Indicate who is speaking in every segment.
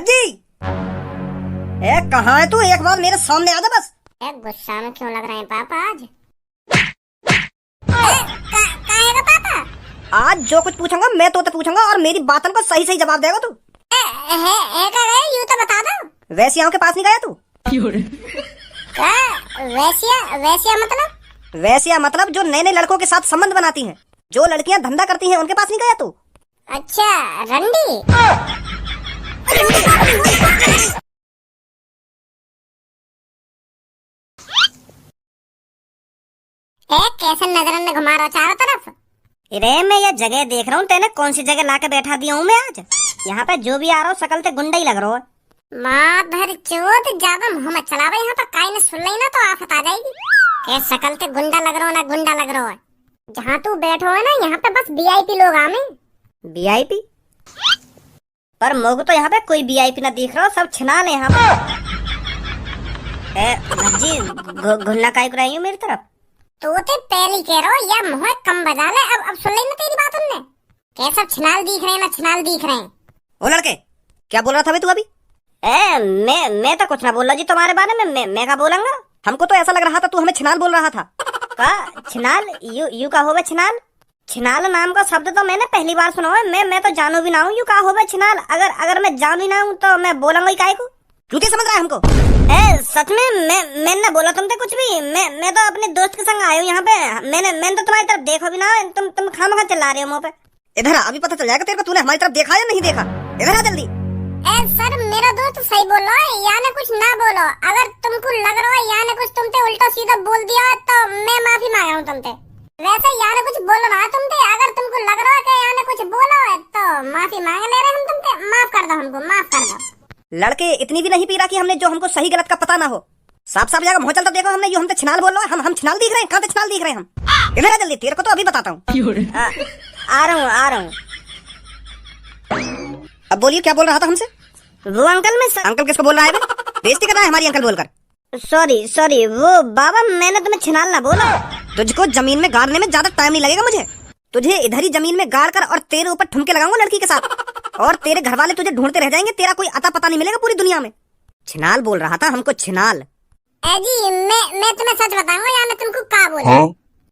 Speaker 1: भज्जी, ए कहाँ है तू? एक बार मेरे सामने आ जा बस।
Speaker 2: गुस्सा में क्यों लग रहे हैं पापा आज? काहे का पापा?
Speaker 1: आज जो कुछ पूछूंगा मैं तो पूछूंगा और मेरी बातों का सही सही जवाब देगा तू।
Speaker 2: यूँ तो बता दो।
Speaker 1: वैसियाओं के पास नहीं गया तू?
Speaker 2: वैसिया मतलब?
Speaker 1: वैसिया मतलब जो नए नए लड़कों के साथ संबंध बनाती हैं, जो लड़कियां धंधा करती हैं, उनके पास नहीं गया तू?
Speaker 2: अच्छा, रंडी। कैसे नजर में घुमा रहा चारों तरफ?
Speaker 1: अरे मैं ये जगह देख रहा हूँ, तेने कौन सी जगह लाके बैठा दिया हूँ मैं आज? यहाँ पे जो भी आ रहा हूँ शकल से गुंडा ही लग रहा है।
Speaker 2: माँ भर चोट ज्यादा मुँह मत चला भाई, यहाँ पर काई ने सुन ली ना तो आफत आ जाएगी। क्या शकल से गुंडा लग रहा हो ना गुंडा लग रहा है? जहाँ तू बैठो है ना यहाँ पे बस वीआईपी लोग आमे।
Speaker 1: वीआईपी? पर मोग तो यहाँ पे कोई वीआईपी ना दिख रहा हो, सब छिनाल है यहाँ पे। भज्जी घुन्ना काई कराई हूँ मेरी तरफ?
Speaker 2: तो पहली कह रहा हो या मुँह कम बजा ले। अब सुन ली ना तेरी बात उनने। क्या सब छिनाल दिख रहे हैं ना छिनाल दिख रहे हैं?
Speaker 1: ओ लड़के, क्या बोल रहा था भाई तू अभी? मैं तो कुछ ना बोल रहा जी तुम्हारे बारे में। मैं क्या बोलूंगा? हमको तो ऐसा लग रहा था तू हमें छिनाल बोल रहा था। का छिनाल? यू का होवे छिनाल? छिनाल नाम का शब्द तो मैंने पहली बार सुना है। मैं तो जानू भी ना हूँ यू का होवे छिनाल। अगर मैं जान भी ना हूँ तो मैं बोलूंगा ही काहे को? झूठी समझ रहा है हमको? सच में मैंने बोला तुमसे कुछ भी। मैं तो अपने दोस्त के संग आया हूँ यहाँ पे। मैंने तो तुम्हारी तरफ देखो भी ना। तुम खामखा चिल्ला रहे हो मुँह पे। इधर अभी पता चल जाएगा तेरे को तूने हमारी तरफ देखा या नहीं देखा। इधर आ जल्दी।
Speaker 2: सर मेरा दोस्त सही बोल रहा है, या ना कुछ ना बोलो। अगर तुमको लग रहा है या ना कुछ तुमसे उल्टा सीधा बोल दिया तो मैं माफी मांग रहा हूँ तुमसे। वैसे या ना कुछ बोल रहा है तुमसे, अगर तुमको लग रहा है कि या ना कुछ बोला है तो माफी मांग ले रहे हम तुमसे। माफ कर दो हमको, माफ कर दो।
Speaker 1: लड़के इतनी भी नहीं पी रहा कि हमने जो हमको सही गलत का पता ना हो। साफ साफ जगह मुँह चलता देखो हमने यो हमसे छिनाल बोल रहा है। हम छिनाल दिख रहे हैं? कहाँ से छिनाल दिख रहे हैं हम? इधर आ जल्दी, तेरे को तो अभी बताता हूँ। आ रहा हूँ। अब बोलिए क्या बोल रहा था हमसे? वो अंकल में अंकल किसको बोल रहा है? बेइज्जती कर रहा है हमारी अंकल बोलकर। सॉरी वो बाबा, मैंने तुम्हें छिनाल ना बोला। तुझको जमीन में गाड़ने में ज्यादा टाइम नहीं लगेगा मुझे। तुझे इधर ही जमीन में गाड़ कर और तेरे ऊपर ठुमके लगाऊंगा लड़की के साथ, और तेरे घर वाले तुझे ढूंढते रह जाएंगे। तेरा कोई अता पता नहीं मिलेगा पूरी दुनिया में। छिनाल बोल रहा था हमको, छिनाल।
Speaker 2: जी मैं तुम्हें सच बताऊंगा, या मैं तुमको क्या बोला?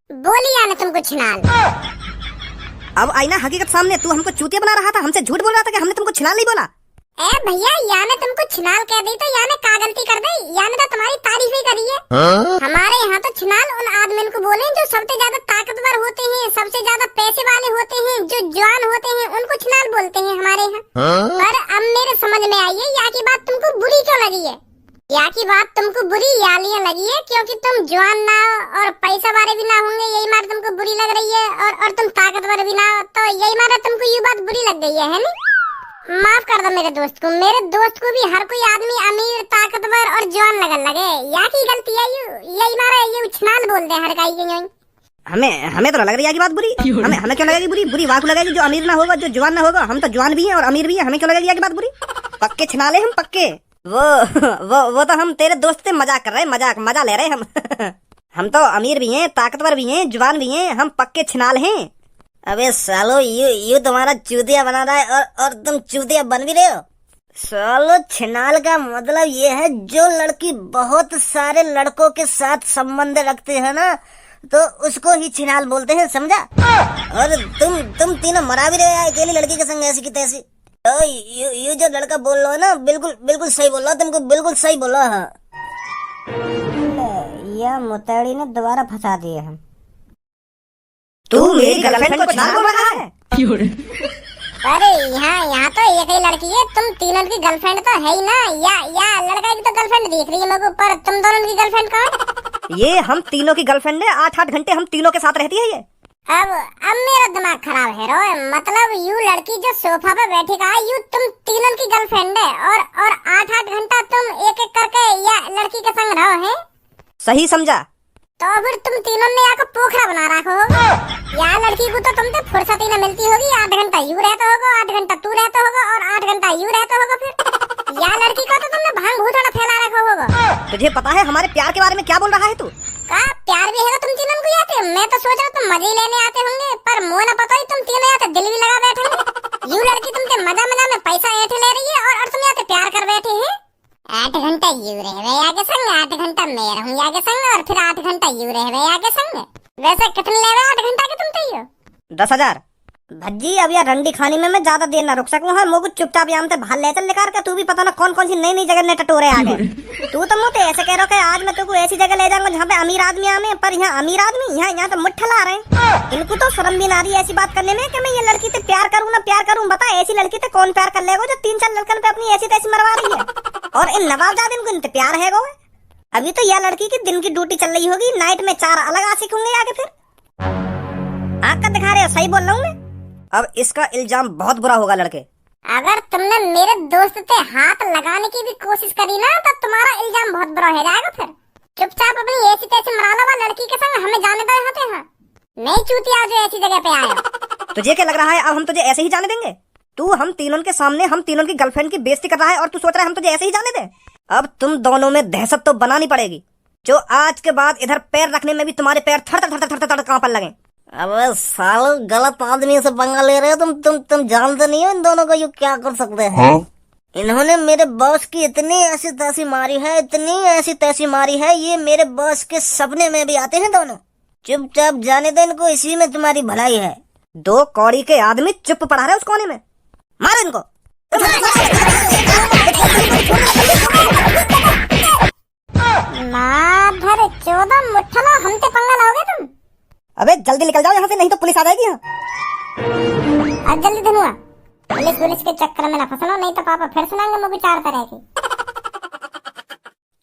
Speaker 2: बोली या मैं तुमको छिनाल।
Speaker 1: अब आईना हकीकत सामने, तू हमको चूतिया बना रहा था, हमसे झूठ बोल रहा था कि हमने तुमको छिनाल नहीं बोला।
Speaker 2: भैया या ने तुमको छिनाल कह दी तो या ने का गलती कर दी? या ने तो तुम्हारी तारीफ ही करी है। हमारे यहाँ तो छिनाल उन आदमियों को बोले जो सबसे ज्यादा ताकतवर होते हैं, सबसे ज्यादा पैसे वाले होते हैं, जो जवान होते हैं, उनको छिनाल बोलते हैं हमारे यहाँ। पर अब मेरे समझ में आई है या की बात तुमको बुरी क्यों लगी है। या की बात तुमको बुरी या लिए लगी है क्योंकि तुम जवान ना और पैसा वाले भी ना होंगे, यही मार तुमको बुरी लग रही है। और तुम ताकतवर भी ना, तो यही मारा तुमको ये बात बुरी लग गई है नहीं? माफ कर दो मेरे दोस्त को। मेरे दोस्त को भी हर कोई आदमी अमीर, ताकतवर और जवान लगन लगे। या की गलती है यही मारा ये उछनाल बोलते हैं हर काई के।
Speaker 1: हमें तो लग रही है की बात बुरी। हमें क्यों लगेगी बुरी? बुरी वाकु लगेगी जो अमीर ना होगा, जो जवान ना होगा। हम तो जवान भी हैं और अमीर भी हैं, हमें क्यों लगेगी की बात बुरी? पक्के छिनाले हम, पक्के। वो तो हम तेरे दोस्त से मजाक कर रहे हैं, मजा ले रहे हैं हम। हम तो अमीर भी हैं, ताकतवर भी हैं, जवान भी हैं, हम पक्के छिनाल हैं। अबे सालो, यू तुम्हारा चूतिया बना रहा है और तुम चूतिया बन भी रहे हो। सालो छिनाल का मतलब ये है जो लड़की बहुत सारे लड़कों के साथ संबंध रखते हैं ना, तो उसको ही छिनाल बोलते हैं, समझा? और तुम तीनों मरा भी रहे अकेली लड़की के संग ऐसी की तैसी। तो यू जो लड़का बोल रहा है ना, बिल्कुल सही बोल रहा, तुमको बिल्कुल सही बोला है। यह मुतैड़ी ने दोबारा फंसा दिए हम। तू मेरी गर्लफ्रेंड को छिनाल बोल रहा है?
Speaker 2: अरे यहाँ तो एक ही लड़की है, तुम तीनों की गर्लफ्रेंड तो है ही ना। या लड़का की तो गर्लफ्रेंड दिख रही है मेरे को, पर तुम दोनों की गर्लफ्रेंड कौन?
Speaker 1: ये हम तीनों की गर्लफ्रेंड है। 8-8 घंटे हम तीनों के साथ रहती है ये।
Speaker 2: अब मेरा दिमाग खराब है रोए। मतलब यू लड़की जो सोफा पे बैठी का यू तुम तीनों की गर्लफ्रेंड है, और 8-8 घंटा तुम एक करके या लड़की के संग रहो है?
Speaker 1: सही समझा।
Speaker 2: तो फिर तुम तीनों ने यहाँ पोखरा बना रखा होगा। या लड़की को तो तुमसे फुर्सत ही न मिलती होगी। 8 घंटा यू रहता होगा, 8 घंटा तू रहता होगा और 8 घंटा यू रहता होगा। फिर या लड़की को तो तुमने भांग भूतड़ा फैला रखा होगा।
Speaker 1: तुझे पता है हमारे प्यार के बारे में क्या बोल रहा है तू?
Speaker 2: का प्यार भी है तुम तीनों को आते? मैं तो सोच रहा तुम मजे लेने आते होंगे, पर मुँह न पता ही तुम तीनों आते दिल भी लगा बैठे। यू लड़की तुमसे मजा में पैसा ऐठे ले रही है और तुम आते प्यार 8 घंटा यू रहे वे आगे संग, 8 घंटा मैं रहूं आगे संग, और फिर 8 घंटा यू रहे वे आगे संग। वैसे कितने ले रहे 8 घंटा के तुम चाहिए?
Speaker 1: 10,000। भज्जी अब यार रंडी खाने में मैं ज्यादा देर ना रुक सकूं। हाँ मोगू चुपचाप यहाँ से भाल ले चल निकाल के। तू भी पता ना कौन कौन सी नई नई जगह ने टटोरे आ गए। तू तो मुझे ऐसे कह रहा है आज मैं तुमको ऐसी जगह ले जाऊंगा जहाँ पे अमीर आदमी आवे, पर यहाँ अमीर आदमी यहाँ तो मुट्ठा ला रहे हैं। इनको तो शर्म भी ना रही ऐसी बात करने में कि मैं ये लड़की से प्यार करूँ ना प्यार करूँ। बता ऐसी लड़की से कौन प्यार कर लेगा जो 3-4 लड़कन पे अपनी ऐसी तैसी मरवा रही है। और इन नवाबजाद इनको इनसे प्यार है गो। अभी तो यह लड़की की दिन की ड्यूटी चल रही होगी, नाइट में 4 अलग आशिक होंगे आगे। फिर आँख का दिखा रहे हो, सही बोल रहा हूँ मैं। अब इसका इल्जाम बहुत बुरा होगा लड़के।
Speaker 2: अगर तुमने मेरे दोस्त पे हाथ लगाने की भी कोशिश करी ना तो तुम्हारा इल्जाम बहुत बुरा हो जाएगा। फिर चुपचाप अपनी ऐसी तैसी मरा लो लड़की के संग, हमें जाने दो यहाँ पे। हाँ नहीं चूतिया जो ऐसी जगह पे आया।
Speaker 1: तुझे क्या लग रहा है अब हम तुझे ऐसे ही जाने देंगे? तू हम तीनों के सामने हम तीनों की गर्लफ्रेंड की बेइज्जती कर रहा है और तू सोच रहा है हम तुझे ऐसे ही जाने दे? अब तुम दोनों में दहशत तो बनानी पड़ेगी, जो आज के बाद इधर पैर रखने में भी तुम्हारे पैर थर थर थर थर थर कांपने लगे। अबे सालो गलत आदमी से पंगा ले रहे हो तुम जानते नहीं हो इन दोनों को ये क्या कर सकते हैं। हाँ? इन्होंने मेरे बॉस की इतनी ऐसी तैसी मारी है, इतनी ऐसी तैसी मारी है, ये मेरे बॉस के सपने में भी आते हैं दोनों। चुपचाप जाने दे इनको, इसी में तुम्हारी भलाई है। 2 कौड़ी के आदमी चुप पड़ा रहे उस कोने में, मारो इनको।
Speaker 2: माधर 14 मुठ्ठला हमसे पंगा लाओगे तुम?
Speaker 1: अबे जल्दी निकल जाओ यहाँ से, नहीं तो पुलिस आ जाएगी यहाँ।
Speaker 2: अब जल्दी धनुआ, पुलिस के चक्कर में ना फंसना, नहीं तो पापा फिर सुनाएंगे मुझे 4 तरह की।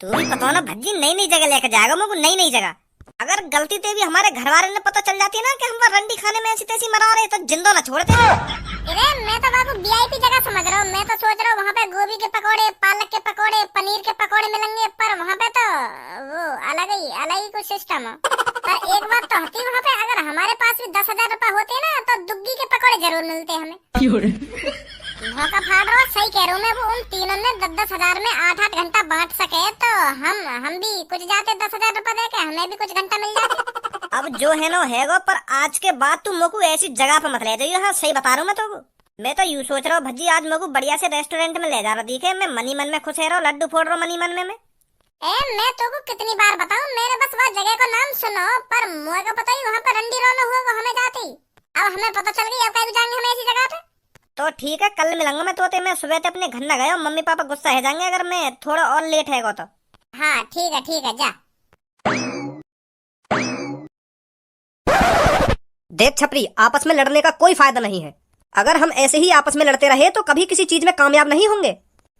Speaker 1: तू भी पता ना भज्जी नई नई जगह लेकर जाएगा मुझे, नई नई जगह। अगर गलती से भी हमारे घर वाले ने पता चल जाती है ना कि हम रंडी खाने में ऐसी तैसी मरा रहे तो जिंदा ना छोड़ते।
Speaker 2: अरे मैं तो बाबू वीआईपी जगह समझ रहा हूँ। मैं तो सोच रहा हूँ वहाँ पे गोभी के पकोड़े, पालक के पकोड़े, पनीर के पकोड़े मिलेंगे, पर वहाँ पे तो वो अलग ही कुछ सिस्टम है। पर एक बात तो होती वहाँ पे, अगर हमारे पास भी 10,000 रुपए होते ना तो दुग्गी के पकोड़े जरूर मिलते हमें। धोखा फाड़ रहा, सही कह रहा हूँ मैं। वो उन तीनों ने 10-10 हजार में 8-8 घंटा बांट सके तो हम भी कुछ जाते 10,000 रुपए दे के, हमें भी कुछ घंटा मिल जाते।
Speaker 1: अब जो है ना हैगो, पर आज के बाद तू मोकू ऐसी जगह पर मत ले जाइयो। हाँ सही बता रहा हूँ मैं तो। मैं तो यूँ सोच रहा हूँ भज्जी आज मोकू बढ़िया से रेस्टोरेंट में ले जा रहा दिखे, मैं मनी मन में खुश रहा हूँ, लड्डू फोड़ रहा हूँ मनी मन में।
Speaker 2: मैं तो कितनी बार बताऊं, मेरे बस वह जगह का नाम सुनो, पर मुझे को पता ही वहाँ पर रंडी रोना हुआ वो हमें जाते ही। अब हमें पता चल गई, अब कहीं जाएंगे हम ऐसी जगह पे।
Speaker 1: तो ठीक है कल मिलूंगा मैं तोते। मैं सुबह अपने घर न गया, मम्मी पापा गुस्सा है जाएंगे अगर मैं थोड़ा और लेट है तो।
Speaker 2: हाँ ठीक है जा।
Speaker 1: देख छपरी, आपस में लड़ने का कोई फायदा नहीं है। अगर हम ऐसे ही आपस में लड़ते रहे तो कभी किसी चीज में कामयाब नहीं होंगे।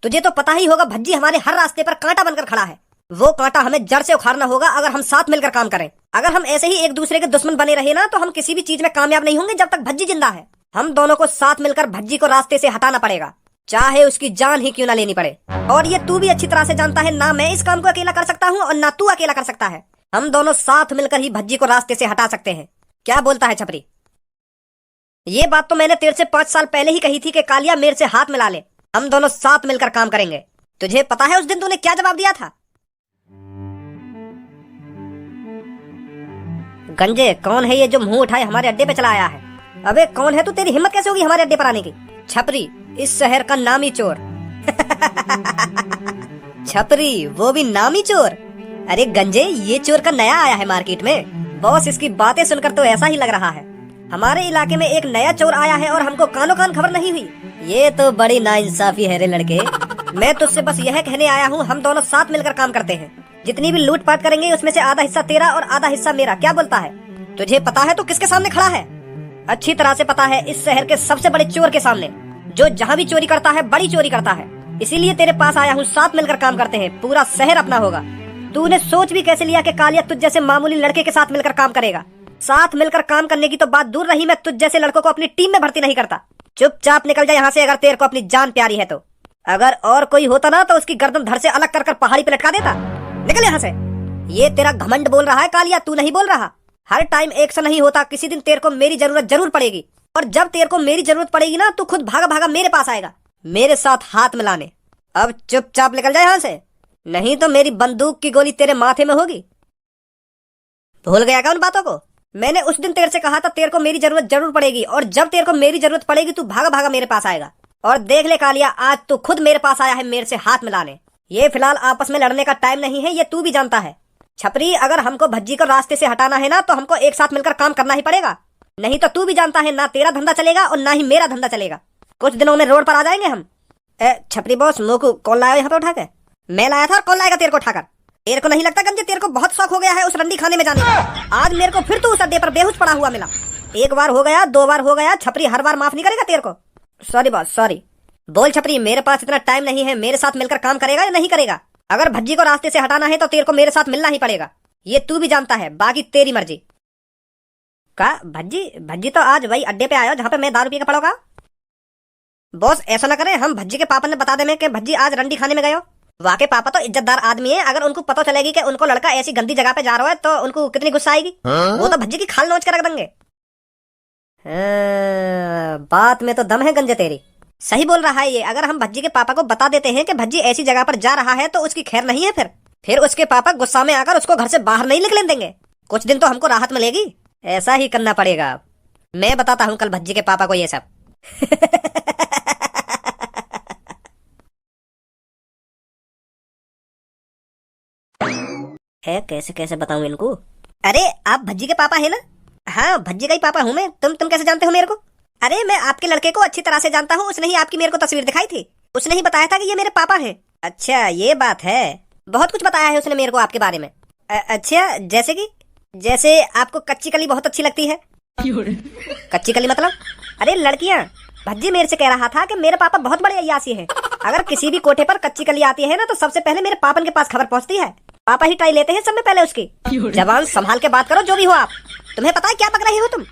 Speaker 1: तुझे तो पता ही होगा भज्जी हमारे हर रास्ते पर कांटा बनकर खड़ा है। वो कांटा हमें जड़ से उखाड़ना होगा अगर हम साथ मिलकर काम करें। अगर हम ऐसे ही एक दूसरे के दुश्मन बने रहे ना तो हम किसी भी चीज में कामयाब नहीं होंगे जब तक भज्जी जिंदा है। हम दोनों को साथ मिलकर भज्जी को रास्ते से हटाना पड़ेगा, चाहे उसकी जान ही क्यों ना लेनी पड़े। और ये तू भी अच्छी तरह से जानता है, ना मैं इस काम को अकेला कर सकता हूँ और ना तू अकेला कर सकता है। हम दोनों साथ मिलकर ही भज्जी को रास्ते से हटा सकते हैं। क्या बोलता है छपरी? ये बात तो मैंने तेरे से 5 साल पहले ही कही थी कि कालिया मेरे से हाथ मिला ले, हम दोनों साथ मिलकर काम करेंगे। तुझे पता है उस दिन तूने क्या जवाब दिया था? गंजे कौन है ये जो मुंह उठाए हमारे अड्डे पे चला आया है? अबे कौन है तू? तेरी हिम्मत कैसे होगी हमारे अड्डे पर आने की? छपरी, इस शहर का नामी चोर। छपरी, वो भी नामी चोर? अरे गंजे, ये चोर का नया आया है मार्केट में। बॉस इसकी बातें सुनकर तो ऐसा ही लग रहा है हमारे इलाके में एक नया चोर आया है और हमको कानो कान खबर नहीं हुई। ये तो बड़ी नाइंसाफी है रे लड़के। मैं तुझसे बस यह कहने आया हूँ, हम दोनों साथ मिलकर काम करते हैं। जितनी भी लूटपाट करेंगे उसमें से आधा हिस्सा तेरा और आधा हिस्सा मेरा। क्या बोलता है? तुझे पता है तू किसके सामने खड़ा है? अच्छी तरह से पता है, इस शहर के सबसे बड़े चोर के सामने, जो जहाँ भी चोरी करता है बड़ी चोरी करता है। इसीलिए तेरे पास आया हूँ, साथ मिलकर काम करते हैं, पूरा शहर अपना होगा। तूने सोच भी कैसे लिया कि कालिया तुझ जैसे मामूली लड़के के साथ मिलकर काम करेगा? साथ मिलकर काम करने की तो बात दूर रही, मैं तुझ जैसे लड़कों को अपनी टीम में भर्ती नहीं करता। चुपचाप निकल जा यहाँ से अगर तेरे को अपनी जान प्यारी है तो। अगर और कोई होता ना तो उसकी गर्दन धड़ से अलग कर कर पहाड़ी पे लटका देता। निकल यहाँ से। ये तेरा घमंड बोल रहा है कालिया, तू नहीं बोल रहा। हर टाइम एक सा नहीं होता, किसी दिन तेरे को मेरी जरूरत जरूर पड़ेगी। और जब तेरे को मेरी जरूरत पड़ेगी ना तू खुद भागा भागा मेरे पास आएगा, मेरे साथ हाथ मिलाने। अब चुपचाप निकल जाए यहाँ से, नहीं तो मेरी बंदूक की गोली तेरे माथे में होगी। भूल गया क्या उन बातों को? मैंने उस दिन तेरे से कहा था तेरे को मेरी जरूरत जरूर पड़ेगी, और जब तेरे को मेरी जरूरत पड़ेगी तू भागा भागा मेरे पास आएगा। और देख ले कालिया, आज तू खुद मेरे पास आया है मेरे से हाथ मिलाने। ये फिलहाल आपस में लड़ने का टाइम नहीं है, ये तू भी जानता है। छपरी, अगर हमको भज्जी को रास्ते से हटाना है ना तो हमको एक साथ मिलकर काम करना ही पड़ेगा, नहीं तो तू भी जानता है ना तेरा धंधा चलेगा और ना ही मेरा धंधा चलेगा। कुछ दिनों में रोड पर आ जाएंगे हम। छपरी बॉस, मोकू कौन लाया यहाँ पे उठा के? मैं लाया था, और कौन लाएगा तेरे को उठाकर? तेरे को नहीं लगता गंजे तेरे को बहुत शौक हो गया है उस रंडी खाने में जाने का? आज मेरे को फिर तू उस अड्डे पर बेहोश पड़ा हुआ मिला। एक बार हो गया, 2 बार हो गया, छपरी हर बार माफ नहीं करेगा तेरे को। Sorry boss, sorry. बोल छपरी, मेरे पास इतना टाइम नहीं है, मेरे साथ मिलकर काम करेगा या नहीं करेगा? अगर भज्जी को रास्ते से हटाना है तो तेरे को मेरे साथ मिलना ही पड़ेगा, ये तू भी जानता है, बाकी तेरी मर्जी। का भज्जी? भज्जी तो आज वही अड्डे पे आया जहाँ पे मैं दारू पी के पड़ा होगा। बॉस ऐसा ना करें, हम भज्जी के पापा ने बता दे कि भज्जी आज रंडी खाने में गए हो। वाकई पापा तो इज्जतदार आदमी है, अगर उनको पता चलेगी कि उनको लड़का ऐसी गंदी जगह पे जा रहा है तो उनको कितनी गुस्सा आएगी। वो तो भज्जी की खाल नोच के रख देंगे। बात में तो दम है गंजे तेरी, सही बोल रहा है ये। अगर हम भज्जी के पापा को बता देते हैं कि भज्जी ऐसी जगह पर जा रहा है तो उसकी खैर नहीं है, फिर उसके पापा गुस्सा में आकर उसको घर से बाहर नहीं निकलने देंगे। कुछ दिन तो हमको राहत मिलेगी, ऐसा ही करना पड़ेगा। मैं बताता हूँ कल भज्जी के पापा को ये सब। है कैसे कैसे बताऊं इनको? अरे आप भज्जी के पापा है ना? हाँ भज्जी का ही पापा हूँ मैं। तुम कैसे जानते हो मेरे को? अरे मैं आपके लड़के को अच्छी तरह से जानता हूँ, उसने ही आपकी मेरे को तस्वीर दिखाई थी, उसने ही बताया था कि ये मेरे पापा हैं। अच्छा ये बात है, बहुत कुछ बताया है उसने मेरे को आपके बारे में। अच्छा जैसे कि? जैसे आपको कच्ची कली बहुत अच्छी लगती है। कच्ची कली मतलब? अरे लड़कियाँ, भज्जी मेरे से कह रहा था कि मेरे पापा बहुत बड़े अय्यासी हैं, अगर किसी भी कोठे पर कच्ची कली आती है ना तो सबसे पहले मेरे पापन के पास खबर पहुंचती है, पापा ही ट्राई लेते हैं सब में पहले उसकी। जबान संभाल के बात करो जो भी हो आप। तुम्हें पता है क्या पक रहे हो तुम?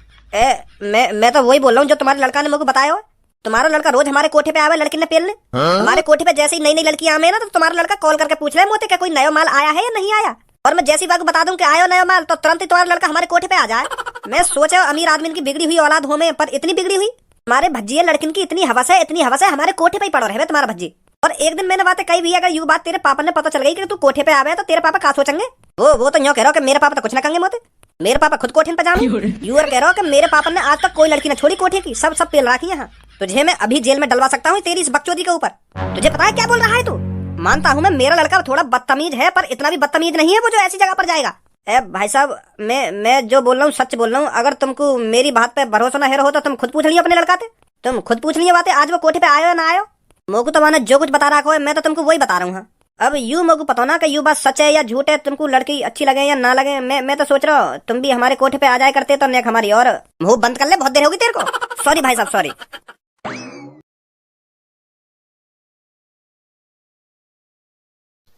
Speaker 1: मैं तो वही बोल रहा हूँ जो तुम्हारे लड़का ने मुझे बताया हो। तुम्हारा लड़का रोज हमारे कोठे पे आवे लड़की ने पेलने। हमारे कोठे पे जैसे ही नई नई लड़कियां आवे ना तो तुम्हारा लड़का कॉल करके पूछ रहे मोते क्या कोई नया माल आया है या नहीं आया, और मैं जैसी बात बता दूं कि आयो नया माल तो तुरंत ही तुम्हारा लड़का हमारे कोठे पे आ जाए। मैं सोचा अमीर आदमी की बिगड़ी हुई औलाद हो में, पर इतनी बिगड़ी हुई हमारे भज्जी लड़किन की इतनी हवस है, इतनी हवस है, हमारे कोठे पे ही पड़ो रहे तुम्हारा भज्जी। और एक दिन मैंने बातें कही भी, अगर यू बात तेरे पापा ने पता चल गई कि तू कोठे पे आवे तो तेरे पापा क्या सोचेंगे? वो तो यूं कह रहा कि मेरे पापा तो कुछ ना कहेंगे मोते, मेरे पापा खुद कोठे पे जाए। यू और कह रहा कि मेरे पापा ने आज तक कोई लड़की ना छोड़ी कोठे की, सब पेल रखी है। तुझे मैं अभी जेल में डलवा सकता हूँ तेरी इस बकचोदी के ऊपर। तुझे पता है क्या बोल रहा है तू? मानता हूँ मैं मेरा लड़का थोड़ा बदतमीज है, पर इतना भी बदतमीज नहीं है वो जो ऐसी जगह पर जाएगा। भाई साहब मैं जो बोल रहा हूँ सच बोल रहा हूँ, अगर तुमको मेरी बात पे भरोसा न हो तो तुम खुद पूछ लियो अपने लड़का से, तुम खुद पूछ लियो बातें, आज वो कोठे पे आयो या ना आयो। मोकू तो मैंने जो कुछ बता रखा है मैं तो तुमको वही बता रहा हूँ। अब यू मोकू पता ना कि यू बात सच है या झूठ है, तुमको लड़की अच्छी लगे या ना लगे। मैं तो सोच रहा हूँ तुम भी हमारे कोठे पे आ जाए करते तो नेक हमारी और मुंह बंद कर ले, बहुत देर होगी तेरे को। सॉरी भाई साहब सॉरी।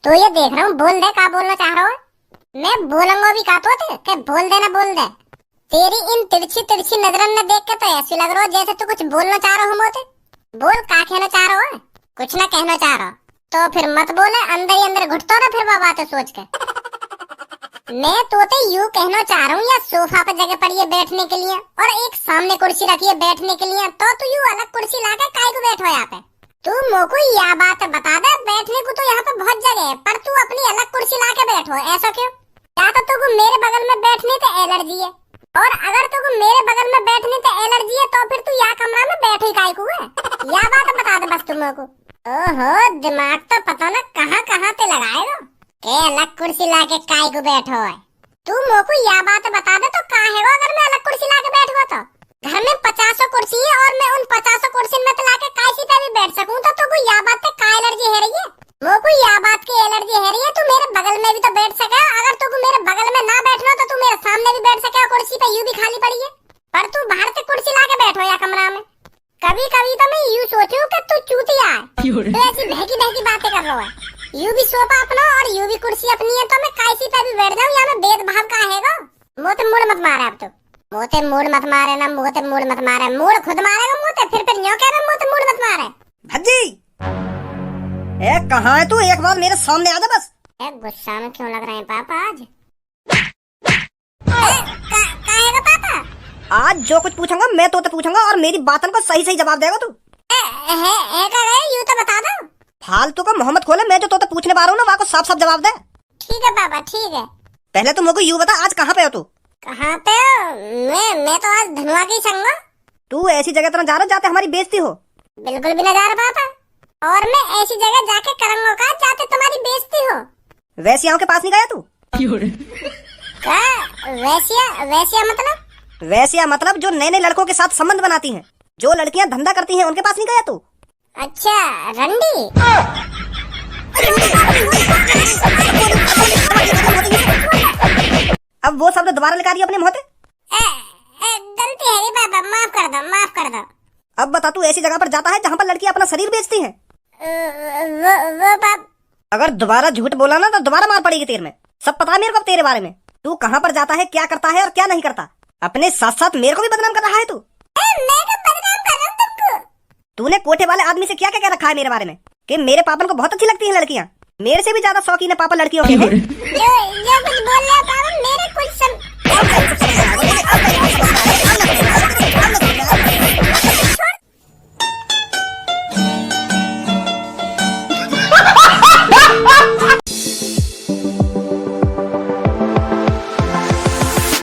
Speaker 2: तो ये देख रहा हूँ, बोल दे क्या बोलना चाह रहा हो। मैं बोलूंगा भी का तो बोल देना, बोल दे। तेरी इन तिरछी तिरछी नजरन ने देख के तो ऐसी लग रहा हो जैसे तू कुछ बोलना चाह रहा हो मोते। बोल का कहना चाह रहा हो? कुछ ना कहना चाह रहा तो फिर मत बोले, अंदर ही अंदर घुटतो ना फिर बातें सोच के। मैं तोते यूं कहना चाह रहा हूँ या सोफा पे जगह पड़ी है बैठने के लिए और एक सामने कुर्सी रखी है बैठने के लिए, तो तू यूं अलग कुर्सी लाके काय को बैठो यहाँ पे? तू मोको यह बात बता दे, बैठने को तो यहाँ पे बहुत जगह है, पर तू अपनी अलग कुर्सी लाके बैठो, ऐसा क्यों? या तो तुमको मेरे बगल में बैठने से एलर्जी है, और अगर तुमको मेरे बगल में बैठने से एलर्जी है तो फिर तू यहाँ कमरा में बैठे काय को है? यह बात बता दे बस तुम को। ओहो दिमाग तो पता ना कहाँ ते लगाएगा के अलग कुर्सी लाके काय को बैठो है। तू मोको यह बात बता दे तो कहाँ है वो, अगर मैं अलग कुर्सी लाके बैठूंगा तो घर में 50 कुर्सी है और मैं उन 50 कुर्सी में तो लाके काशी पे भी बैठ सकूं, तो तुमको यह बात पे का एलर्जी है रही है? मोको यह बात की एलर्जी है रही है, तू मेरे बगल में भी तो बैठ सके, अगर तुमको मेरे बगल में ना बैठना तो तू मेरे सामने भी बैठ सके, कुर्सी पे यूं भी खाली पड़ी है, पर तू बाहर से कुर्सी लाके बैठो या कमरा में। कभी कभी तो मैं यूं सोचूं कि तू चूतिया है, तो ऐसी बहकी बहकी बातें कर रहा है। यूं भी सोफा अपना और यूं भी कुर्सी अपनी है, तो मैं काशी पे भी बैठ जाऊं, या मैं भेदभाव का हैगा? मोते मूड मत मारे अब तो, मोते मूड मत मारे ना, मोते मूड मत मारे, मूड खुद मारेगा मोते, फिर न्यों कह रहा मोते मूड मत मारे।
Speaker 1: भज्जी कहाँ है तू? एक बार मेरे सामने आ जा बस।
Speaker 2: गुस्सा में क्यों लग रहे हैं पापा आज? काहेगा पापा?
Speaker 1: आज जो कुछ पूछूंगा मैं तो पूछूंगा और मेरी बातों का सही सही जवाब देगा तू।
Speaker 2: यूं तो बता दो।
Speaker 1: फालतू का मोहम्मद खोले, मैं जो तो पूछने पा रहा हूँ ना वहाँ को साफ साफ जवाब दे।
Speaker 2: ठीक है पापा ठीक है।
Speaker 1: पहले तुम मुझे यूं बता आज कहाँ पे हो तू?
Speaker 2: कहाँ पे हो? मैं तो आज धनवा की संगा।
Speaker 1: तू ऐसी जगह तरह जा रहा जाते हमारी बेइज्जती हो।
Speaker 2: बिल्कुल भी ना जा रहा पापा। और मैं ऐसी जगह जाके करूंगा का जाते तुम्हारी बेइज्जती हो।
Speaker 1: वैश्याओं के पास नहीं गया तू?
Speaker 2: क्या? वैश्या वैश्या मतलब?
Speaker 1: वैश्या मतलब जो नए नए लड़कों के साथ संबंध बनाती हैं, जो लड़कियां धंधा करती हैं, उनके पास नहीं गया तू?
Speaker 2: अच्छा, रंडी।
Speaker 1: अब वो शब्द दोबारा लगा दिया अपने मुंह पे।
Speaker 2: गलती है रे बाबा, माफ कर दो, माफ कर दो।
Speaker 1: अब बता, तू ऐसी जगह पर जाता है जहाँ पर लड़कियां अपना शरीर बेचती हैं?
Speaker 2: वो बाप।
Speaker 1: अगर दोबारा झूठ बोला ना तो दोबारा मार पड़ेगी तेरे में। सब पता है मेरे को अब तेरे बारे में। तू कहाँ पर जाता है, क्या करता है और क्या नहीं करता। अपने साथ साथ मेरे को भी बदनाम कर रहा है तू।
Speaker 2: मैं तो बदनाम कर रहा हूँ तुमको।
Speaker 1: तूने कोठे वाले आदमी से क्या क्या कह रखा है मेरे बारे में कि मेरे पापन को बहुत अच्छी लगती हैं लड़कियां। मेरे से भी ज्यादा शौकीन है पापा लड़कियों के।
Speaker 2: जो कुछ बोल रहा है पापा, मेरे कुछ